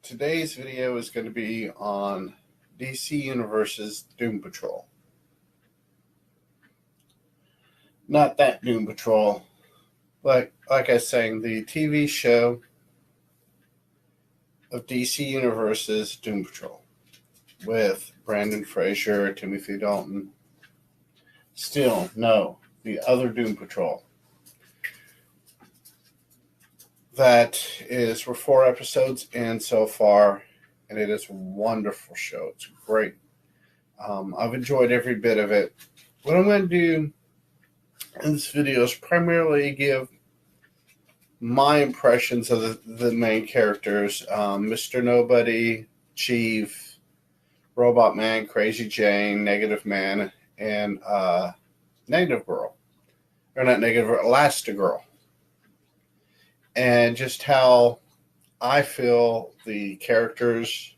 Today's video is going to be on DC Universe's Doom Patrol. Not that Doom Patrol, but like I was saying, the TV show of DC Universe's Doom Patrol with Brandon Fraser, Timothy Dalton. Still, no, the other Doom Patrol. That is, we're 4 episodes in so far, and it is a wonderful show. It's great. I've enjoyed every bit of it. What I'm going to do in this video is primarily give my impressions of the main characters, Mr. Nobody, Chief, Robot Man, Crazy Jane, Negative Man, and Negative Girl. Or not Negative Girl, Elasti-Girl. And just how I feel the characters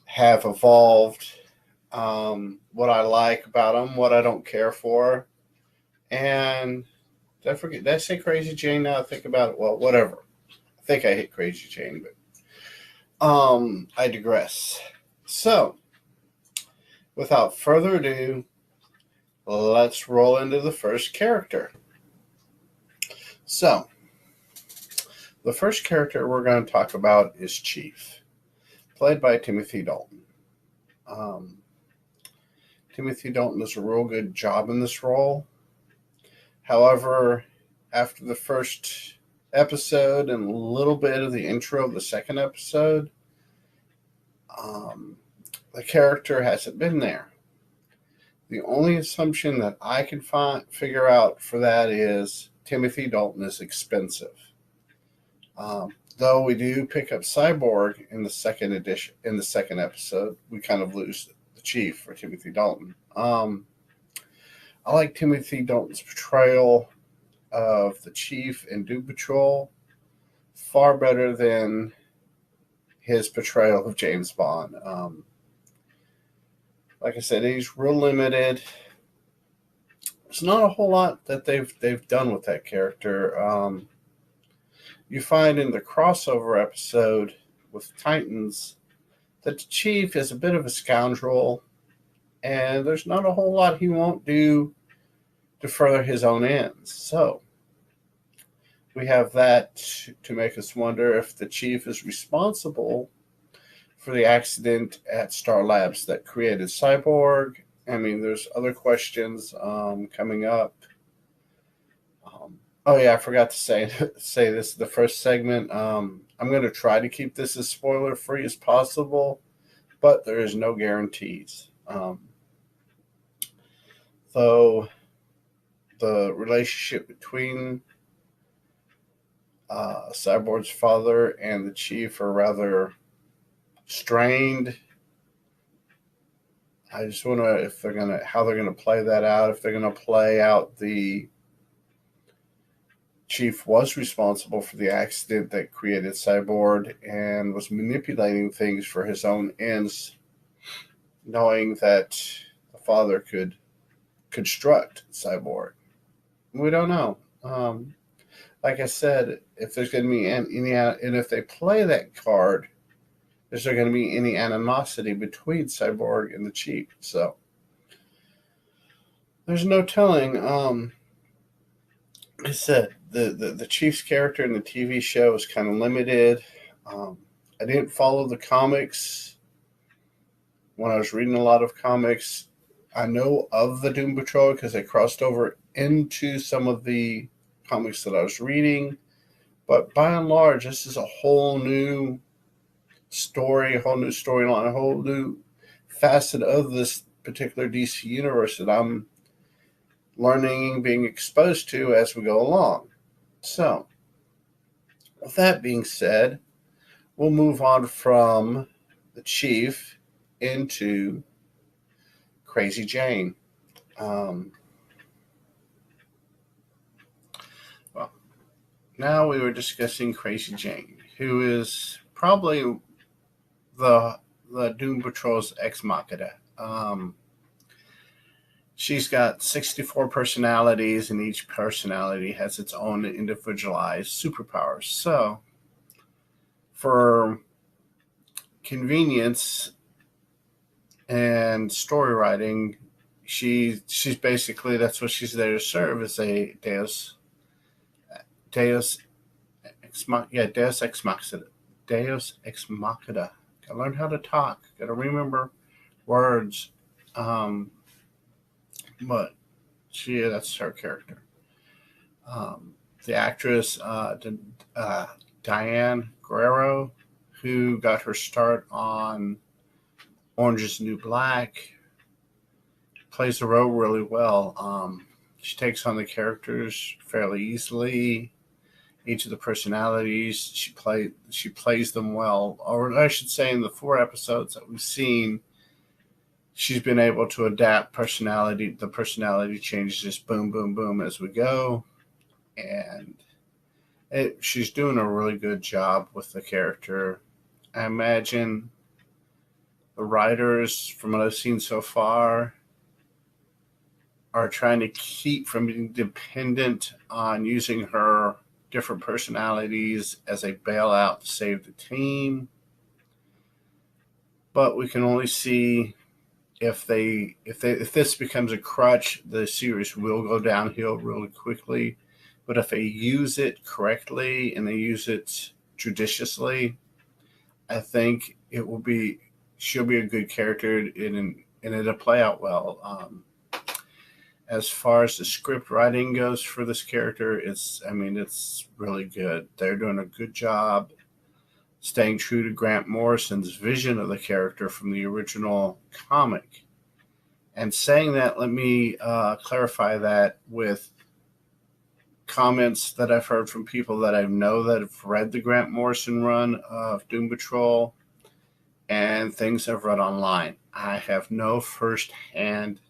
have evolved, what I like about them, what I don't care for. And did I say Crazy Jane now I think about it? Well, whatever. I think I hit Crazy Jane, but I digress. So, without further ado, let's roll into the first character. So, the first character we're going to talk about is Chief, played by Timothy Dalton. Timothy Dalton does a real good job in this role. However, after the first episode and a little bit of the intro of the second episode, the character hasn't been there. The only assumption that I can figure out for that is Timothy Dalton is expensive. Though we do pick up Cyborg in the second episode, we kind of lose the Chief for Timothy Dalton. I like Timothy Dalton's portrayal of the Chief in Doom Patrol far better than his portrayal of James Bond. Like I said, he's real limited. There's not a whole lot that they've done with that character. You find in the crossover episode with Titans that the Chief is a bit of a scoundrel, and there's not a whole lot he won't do to further his own ends. So we have that to make us wonder if the Chief is responsible for the accident at Star Labs that created Cyborg. I mean, there's other questions coming up. Oh yeah, I forgot to say this is the first segment. I'm going to try to keep this as spoiler free as possible, but there is no guarantees. Though the relationship between Cyborg's father and the Chief are rather strained. I just wonder how they're gonna play that out. If they're gonna play out the Chief was responsible for the accident that created Cyborg and was manipulating things for his own ends, knowing that the father could construct Cyborg. We don't know. Like I said, if there's going to be any, and if they play that card, is there going to be any animosity between Cyborg and the Chief? So there's no telling. Like I said, the Chief's character in the TV show is kind of limited. I didn't follow the comics when I was reading a lot of comics. I know of the Doom Patrol because they crossed over into some of the comics that I was reading. But by and large, this is a whole new story, a whole new storyline, a whole new facet of this particular DC universe that I'm learning, being exposed to as we go along. So, with that being said, we'll move on from the Chief into Crazy Jane. Well, now we were discussing Crazy Jane, who is probably the Doom Patrol's ex machina. She's got 64 personalities, and each personality has its own individualized superpowers. So, for convenience and story writing, she's basically, that's what she's there to serve, as a Deus Deus Ex Machina. Deus Ex Machina. Gotta learn how to talk. Gotta remember words. Um, but that's her character. The actress Diane Guerrero, who got her start on Orange is the New Black, plays the role really well. She takes on the characters fairly easily. Each of the personalities, she plays them well. Or I should say, in the 4 episodes that we've seen, she's been able to adapt personality. The personality changes just boom, boom, boom as we go, and she's doing a really good job with the character. I imagine the writers, from what I've seen so far, are trying to keep from being dependent on using her different personalities as a bailout to save the team. But we can only see if this becomes a crutch, the series will go downhill really quickly. But if they use it correctly and they use it judiciously, I think she'll be a good character, and it'll play out well. As far as the script writing goes for this character, it's really good. They're doing a good job staying true to Grant Morrison's vision of the character from the original comic. And saying that, let me clarify that with comments that I've heard from people that I know that have read the Grant Morrison run of Doom Patrol, and things I've read online. I have no first-hand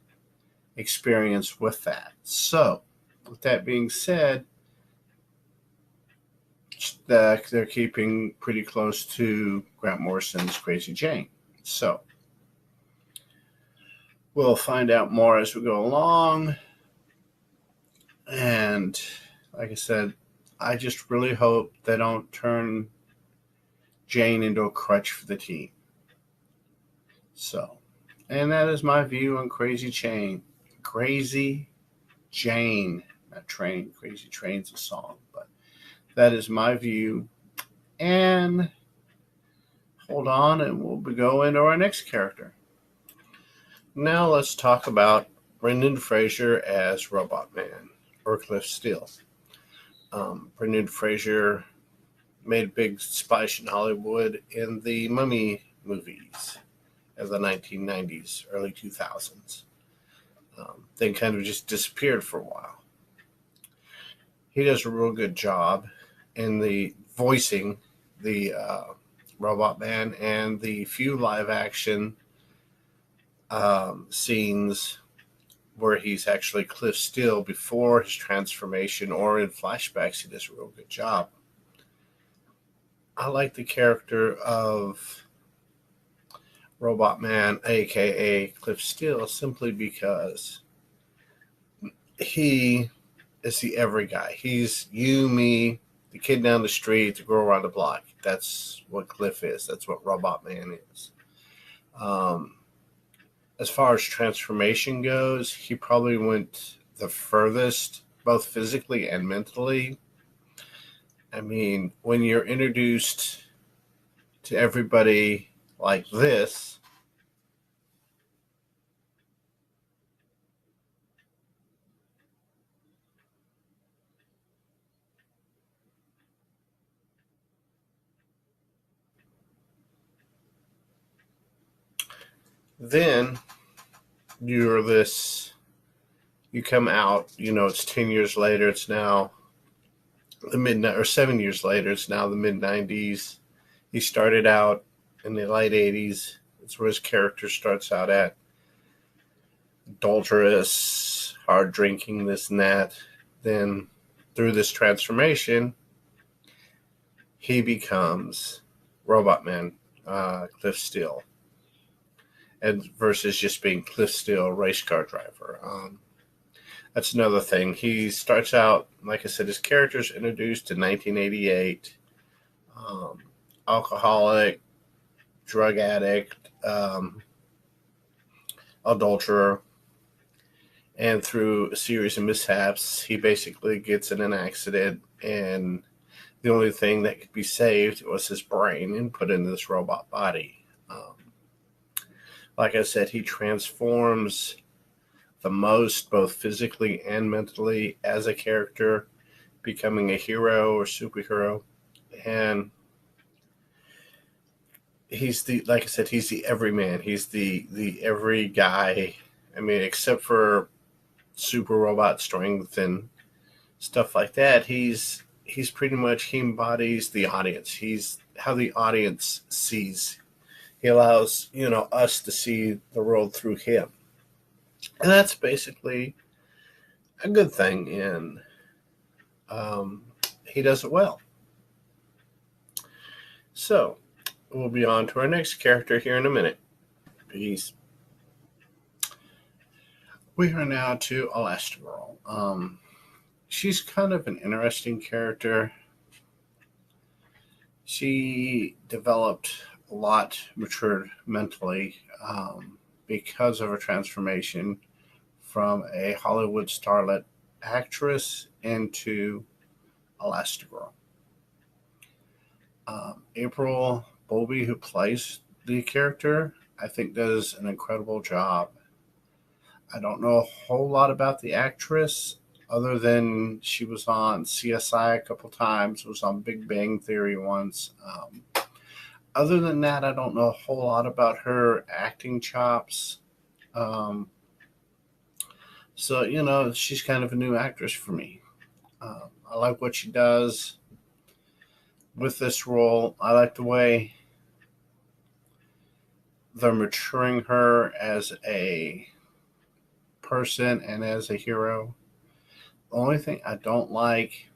experience with that. So, with that being said, they're keeping pretty close to Grant Morrison's Crazy Jane. So, we'll find out more as we go along. And like I said, I just really hope they don't turn Jane into a crutch for the team. So, and that is my view on Crazy Jane. Crazy Jane, not train. Crazy Train's a song, but that is my view. And hold on, and we'll go into our next character. Now let's talk about Brendan Fraser as Robot Man, or Cliff Steele. Brendan Fraser made a big splash in Hollywood in the Mummy movies of the 1990s, early 2000s. Then kind of just disappeared for a while. He does a real good job in the voicing the Robot Man, and the few live action scenes where he's actually Cliff Steele before his transformation, or in flashbacks, he does a real good job. I like the character of Robot Man, aka Cliff Steele, simply because he is the every guy. He's you, me, the kid down the street, the girl around the block. That's what Cliff is. That's what Robot Man is. As far as transformation goes, he probably went the furthest, both physically and mentally. I mean, when you're introduced to everybody like this, then you come out, it's 10 years later, it's now or 7 years later, it's now the mid-90s. He started out in the late 80s. That's where his character starts out at. Adulterous, hard drinking, this and that. Then through this transformation, he becomes Robot Man, Cliff Steele. And versus just being Cliff Steele, race car driver. That's another thing. He starts out, like I said, his character's introduced in 1988. alcoholic, drug addict, adulterer, and through a series of mishaps, he basically gets in an accident, and the only thing that could be saved was his brain and put into this robot body. Like I said, he transforms the most, both physically and mentally, as a character, becoming a hero or superhero. And he's the, like I said, he's the everyman. He's the every guy. I mean, except for super robot strength and stuff like that, he's pretty much, he embodies the audience. He's how the audience sees. He allows, us to see the world through him. And that's basically a good thing, and he does it well. So, we'll be on to our next character here in a minute. Peace. We are now to Elasti-Girl. She's kind of an interesting character. She developed a lot, matured mentally because of her transformation from a Hollywood starlet actress into Elasti-Girl. April Bowlby, who plays the character, I think does an incredible job. I don't know a whole lot about the actress other than she was on CSI a couple times, was on Big Bang Theory once. Other than that, I don't know a whole lot about her acting chops. So, she's kind of a new actress for me. I like what she does with this role. I like the way they're maturing her as a person and as a hero. The only thing I don't like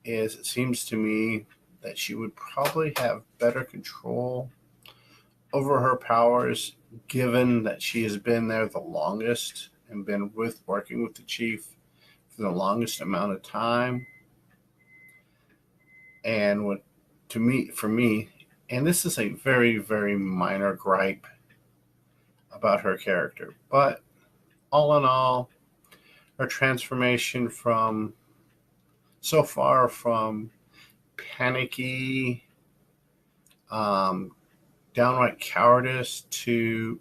is it seems to me that she would probably have better control over her powers, given that she has been there the longest and been working with the chief for the longest amount of time. And for me, and this is a very, very minor gripe about her character, but all in all, her transformation so far from panicky, downright cowardice to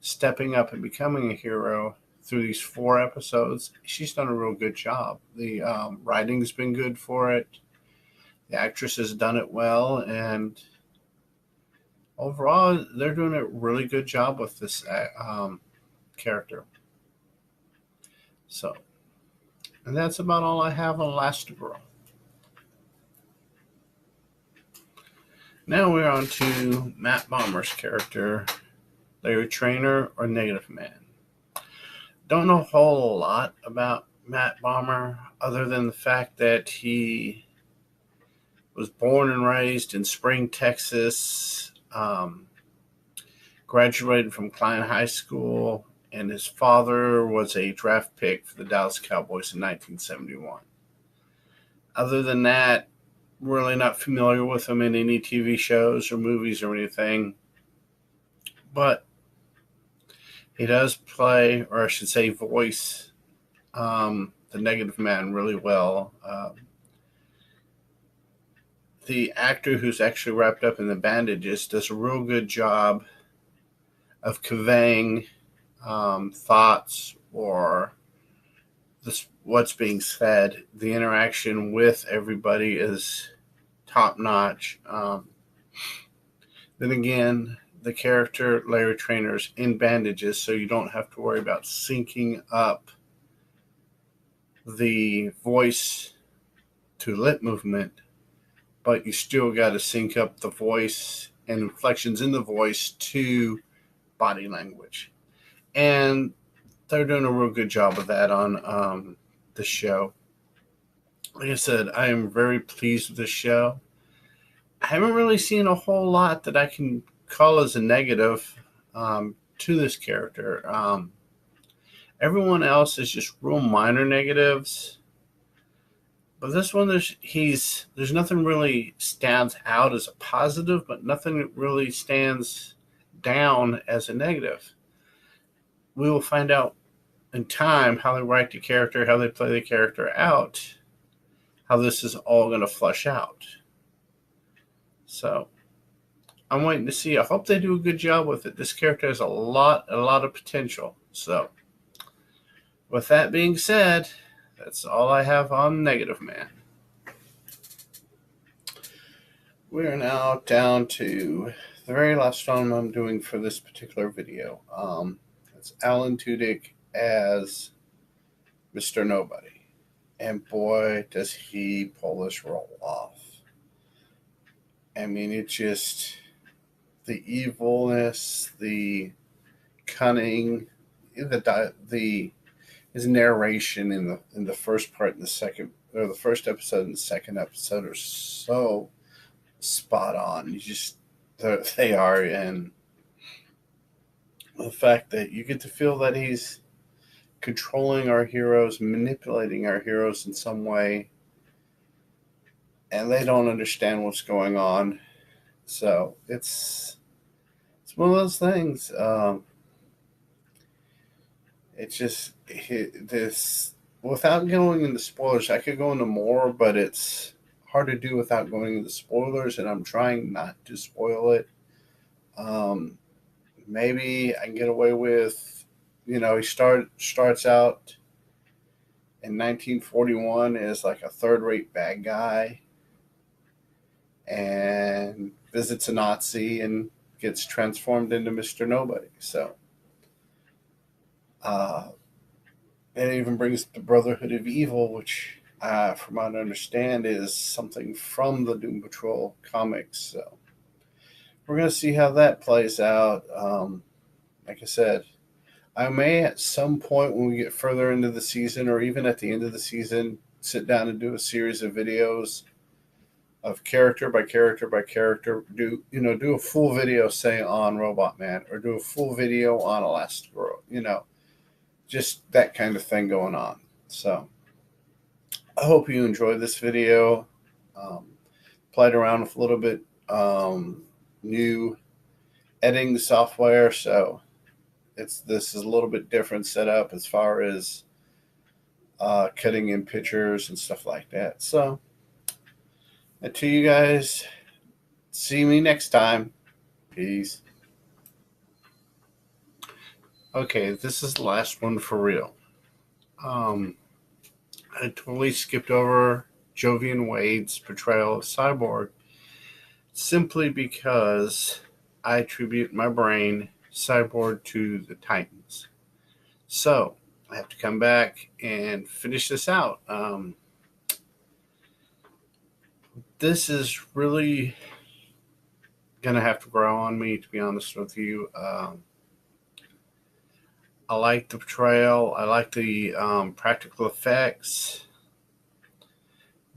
stepping up and becoming a hero through these 4 episodes, she's done a real good job. The writing's been good for it. The actress has done it well, and overall, they're doing a really good job with this character. So, and that's about all I have on Elasti-Girl. Now we're on to Matt Bomer's character, Larry Trainer, or Negative Man. Don't know a whole lot about Matt Bomer other than the fact that he was born and raised in Spring, Texas, graduated from Klein High School, and his father was a draft pick for the Dallas Cowboys in 1971. Other than that, really not familiar with him in any TV shows or movies or anything. But he does play, or I should say voice, the Negative Man really well. The actor who's actually wrapped up in the bandages does a real good job of conveying thoughts or what's being said. The interaction with everybody is top notch. Then again, the character Larry Trainer's in bandages, so you don't have to worry about syncing up the voice to lip movement, but you still got to sync up the voice and inflections in the voice to body language. And they're doing a real good job of that on the show. Like I said, I am very pleased with the show. I haven't really seen a whole lot that I can call as a negative to this character. Everyone else is just real minor negatives, But this one, there's nothing really stands out as a positive, but nothing really stands down as a negative. We will find out in time how they write the character, how they play the character out, how this is all going to flush out. So I'm waiting to see. I hope they do a good job with it. This character has a lot of potential. So with that being said, that's all I have on Negative Man. We are now down to the very last one I'm doing for this particular video. It's Alan Tudyk as Mr. Nobody. And boy, does he pull this role off. I mean, it's just the evilness, the cunning, his narration in the first part and the second, or the first episode and the second episode are so spot on. They are, and the fact that you get to feel that he's controlling our heroes, manipulating our heroes in some way, and they don't understand what's going on. So it's one of those things. It's just this. Without going into spoilers, I could go into more, but it's hard to do without going into spoilers, and I'm trying not to spoil it. Maybe I can get away with, he starts out in 1941 as like a third-rate bad guy and visits a Nazi and gets transformed into Mr. Nobody. So, it even brings the Brotherhood of Evil, which, from what I understand, is something from the Doom Patrol comics. So, we're going to see how that plays out. Like I said, I may at some point when we get further into the season, or even at the end of the season, sit down and do a series of videos of character by character by character. Do a full video, say, on Robot Man, or do a full video on Elasti-Girl. Just that kind of thing going on. So I hope you enjoyed this video. Played around with a little bit new editing software, so this is a little bit different setup as far as cutting in pictures and stuff like that. So until you guys see me next time, peace. Okay, this is the last one for real. I totally skipped over Jovian Wade's portrayal of Cyborg simply because I attribute my brain Cyborg to the Titans. So I have to come back and finish this out. This is really going to have to grow on me, to be honest with you. I like the portrayal. I like the practical effects.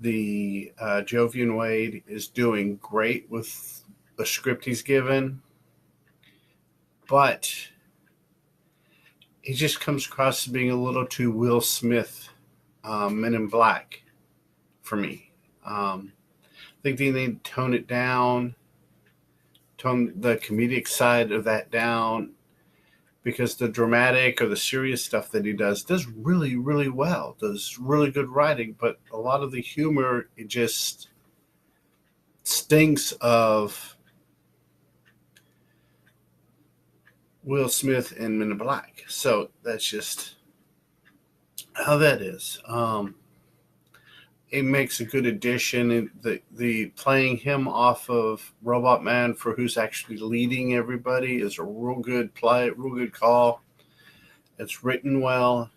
The Jovian Wade is doing great with the script he's given, but he just comes across as being a little too Will Smith, Men in Black, for me. I think they need to tone it down, tone the comedic side of that down, because the dramatic or the serious stuff that he does really, really well, does really good writing, but a lot of the humor, it just stinks of Will Smith and Men in Black. So that's just how that is. It makes a good addition. And the playing him off of Robot Man for who's actually leading everybody is a real good play, real good call. It's written well.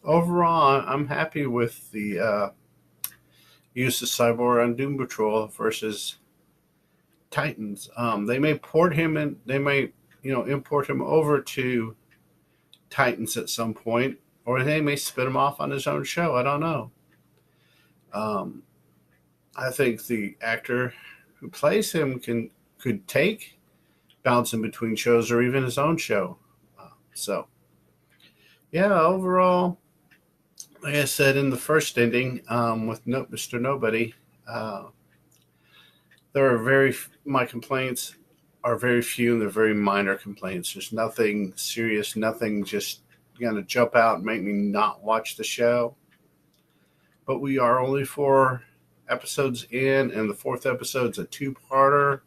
Overall, I'm happy with the use of Cyborg on Doom Patrol versus Titans. They may port him and they may import him over to Titans at some point, or they may spin him off on his own show. I don't know. I think the actor who plays him could take bouncing between shows or even his own show. So, yeah, overall, like I said in the first ending, with Mr. Nobody, uh, there are my complaints are very few and they're very minor complaints. There's nothing serious, nothing just going to jump out and make me not watch the show. But we are only 4 episodes in, and the fourth episode's a two-parter.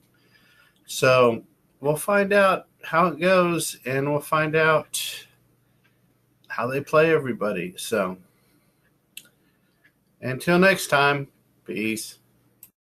So we'll find out how it goes, and we'll find out how they play everybody. So until next time, peace.